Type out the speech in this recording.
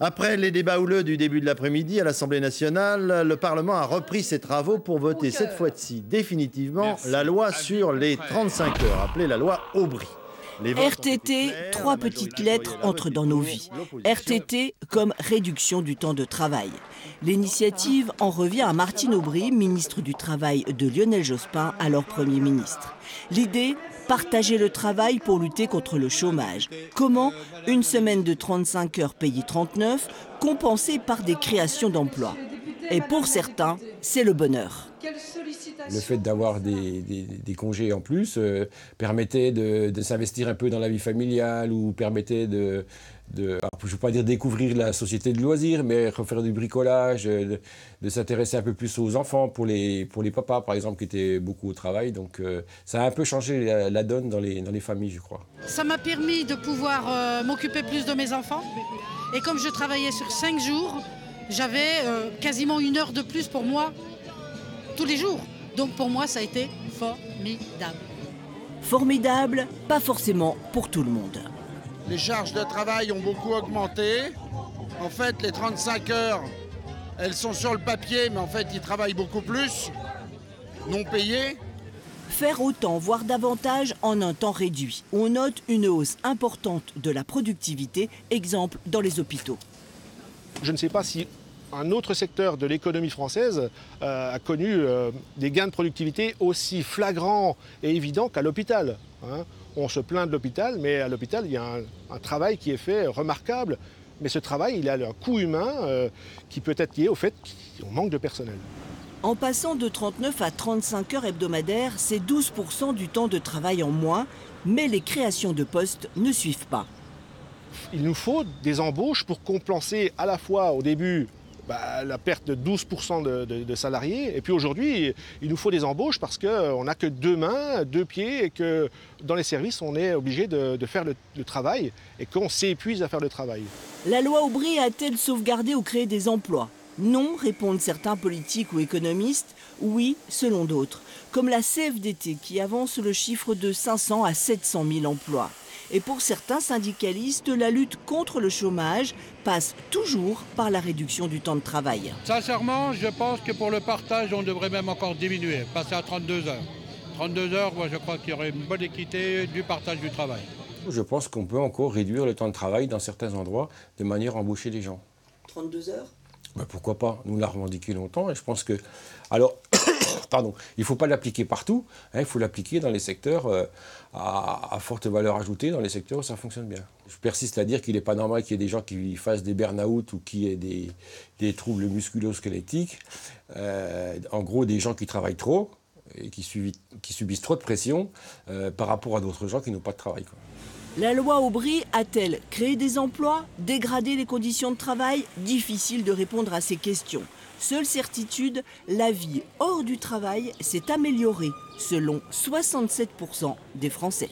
Après les débats houleux du début de l'après-midi à l'Assemblée nationale, le Parlement a repris ses travaux pour voter cette fois-ci définitivement la loi sur les 35 heures, appelée la loi Aubry. RTT, trois petites lettres entrent dans nos vies. RTT comme réduction du temps de travail. L'initiative en revient à Martine Aubry, ministre du Travail de Lionel Jospin, alors Premier ministre. L'idée, partager le travail pour lutter contre le chômage. Comment? Une semaine de 35 heures payée 39, compensée par des créations d'emplois. Et pour certains, c'est le bonheur. Le fait d'avoir des congés en plus permettait de s'investir un peu dans la vie familiale ou permettait je ne veux pas dire découvrir la société de loisirs, mais refaire du bricolage, de s'intéresser un peu plus aux enfants, pour les papas par exemple qui étaient beaucoup au travail. Donc ça a un peu changé la donne dans les familles, je crois. Ça m'a permis de pouvoir m'occuper plus de mes enfants. Et comme je travaillais sur 5 jours, j'avais quasiment 1 heure de plus pour moi tous les jours. Donc pour moi, ça a été formidable. Formidable, pas forcément pour tout le monde. Les charges de travail ont beaucoup augmenté. En fait, les 35 heures, elles sont sur le papier, mais en fait, ils travaillent beaucoup plus, non payés. Faire autant, voire davantage, en un temps réduit. On note une hausse importante de la productivité, exemple dans les hôpitaux. Je ne sais pas si un autre secteur de l'économie française a connu des gains de productivité aussi flagrants et évidents qu'à l'hôpital. On se plaint de l'hôpital, mais à l'hôpital, il y a un travail qui est fait remarquable. Mais ce travail, il a un coût humain qui peut être lié au fait qu'on manque de personnel. En passant de 39 à 35 heures hebdomadaires, c'est 12% du temps de travail en moins, mais les créations de postes ne suivent pas. Il nous faut des embauches pour compenser à la fois au début la perte de 12% de salariés. Et puis aujourd'hui, il nous faut des embauches parce qu'on n'a que 2 mains, 2 pieds et que dans les services, on est obligé de faire le travail et qu'on s'épuise à faire le travail. La loi Aubry a-t-elle sauvegardé ou créé des emplois? Non, répondent certains politiques ou économistes. Oui, selon d'autres. Comme la CFDT qui avance le chiffre de 500 à 700 000 emplois. Et pour certains syndicalistes, la lutte contre le chômage passe toujours par la réduction du temps de travail. Sincèrement, je pense que pour le partage, on devrait même encore diminuer, passer à 32 heures. 32 heures, moi je crois qu'il y aurait une bonne équité du partage du travail. Je pense qu'on peut encore réduire le temps de travail dans certains endroits de manière à embaucher les gens. 32 heures? Pourquoi pas? Nous l'avons revendiqué longtemps et je pense que... Alors, pardon, il ne faut pas l'appliquer partout, il faut l'appliquer dans les secteurs à forte valeur ajoutée, dans les secteurs où ça fonctionne bien. Je persiste à dire qu'il n'est pas normal qu'il y ait des gens qui fassent des burn-out ou qui aient des troubles musculo-squelettiques. En gros, des gens qui travaillent trop et qui subissent trop de pression par rapport à d'autres gens qui n'ont pas de travail, quoi. La loi Aubry a-t-elle créé des emplois, dégradé les conditions de travail? Difficile de répondre à ces questions. Seule certitude, la vie hors du travail s'est améliorée, selon 67% des Français.